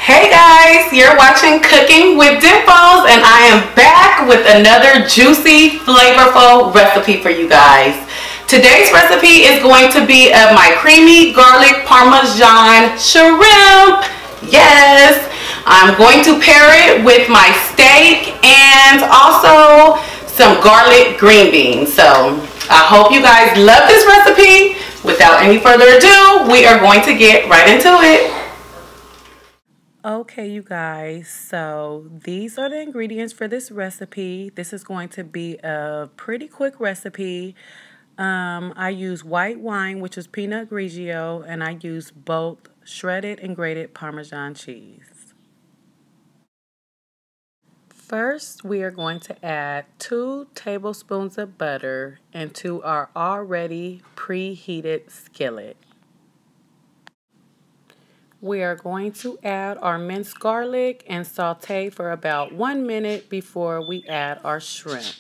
Hey guys, you're watching Cooking with Dimples, and I am back with another juicy, flavorful recipe for you guys. Today's recipe is going to be of my creamy garlic parmesan shrimp. Yes, I'm going to pair it with my steak and also some garlic green beans. So I hope you guys love this recipe. Without any further ado, we are going to get right into it. Okay, you guys, so these are the ingredients for this recipe. This is going to be a pretty quick recipe. I use white wine, which is Pinot Grigio, and I use both shredded and grated Parmesan cheese. First, we are going to add 2 tablespoons of butter into our already preheated skillet. We are going to add our minced garlic and saute for about 1 minute before we add our shrimp.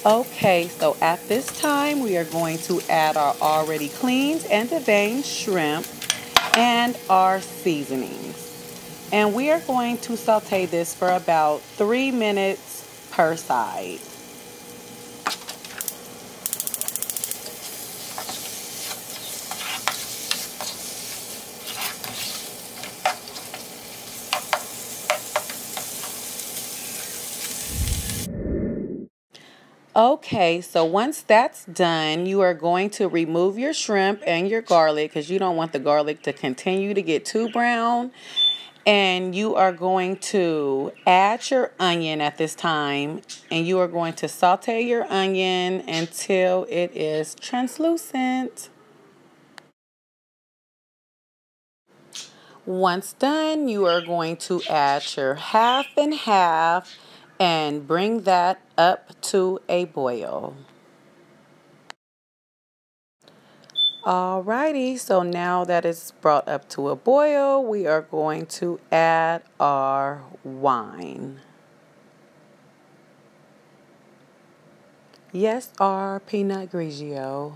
Okay, so at this time we are going to add our already cleaned and deveined shrimp and our seasonings. And we are going to saute this for about 3 minutes per side. Okay, so once that's done, you are going to remove your shrimp and your garlic because you don't want the garlic to continue to get too brown. And you are going to add your onion at this time, and you are going to saute your onion until it is translucent. Once done, you are going to add your half and half and bring that up to a boil. Alrighty, so now that it's brought up to a boil, we are going to add our wine. Yes, our Pinot Grigio.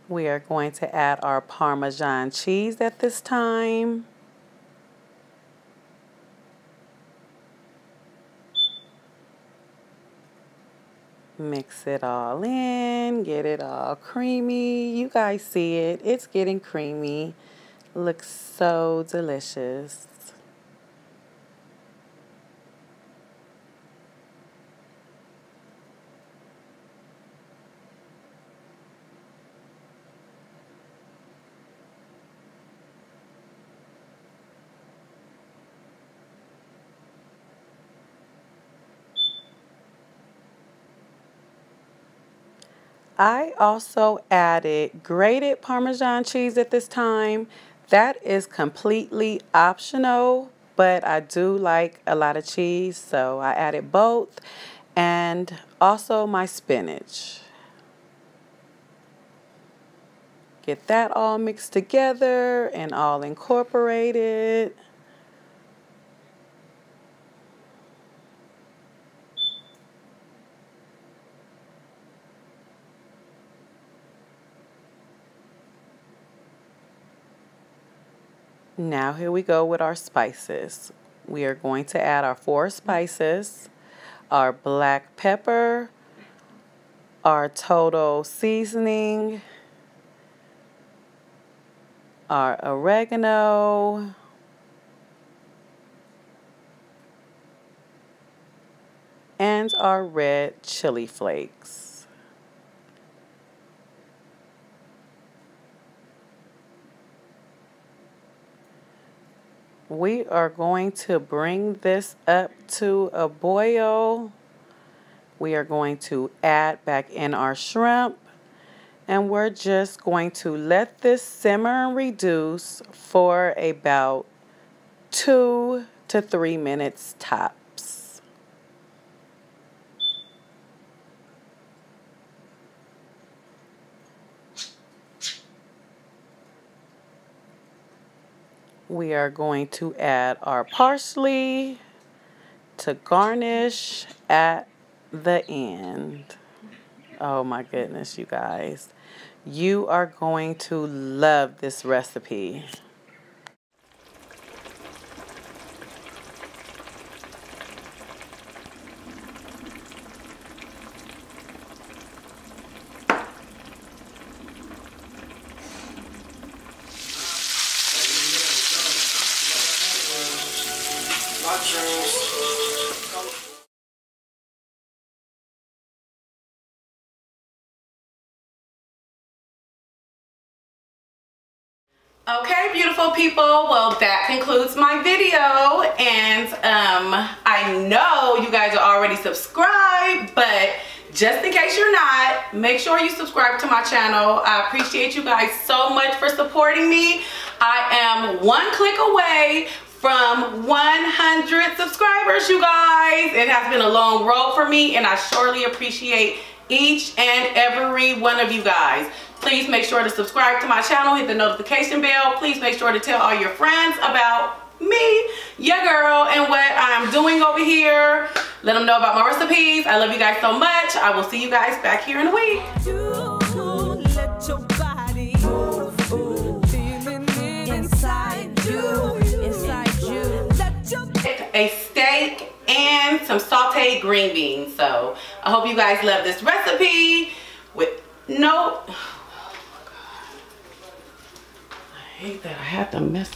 We are going to add our Parmesan cheese at this time. Mix it all in, get it all creamy. You guys see it, it's getting creamy. Looks so delicious. I also added grated Parmesan cheese at this time. That is completely optional, but I do like a lot of cheese, so I added both, and also my spinach. Get that all mixed together and all incorporated. Now here we go with our spices. We are going to add our 4 spices, our black pepper, our total seasoning, our oregano, and our red chili flakes. We are going to bring this up to a boil. We are going to add back in our shrimp, and we're just going to let this simmer and reduce for about 2 to 3 minutes tops. we are going to add our parsley to garnish at the end. Oh my goodness, you guys. You are going to love this recipe. Okay, beautiful people, well, that concludes my video, and I know you guys are already subscribed, but just in case you're not, make sure you subscribe to my channel. I appreciate you guys so much for supporting me. I am one click away from 100 subscribers, you guys. It has been a long road for me, and I surely appreciate each and every one of you guys. Please make sure to subscribe to my channel, hit the notification bell. Please make sure to tell all your friends about me, your girl, and what I'm doing over here. Let them know about my recipes. I love you guys so much. I will see you guys back here in a week. A steak and some sauteed green beans. So I hope you guys love this recipe with no... I hate that I had to mess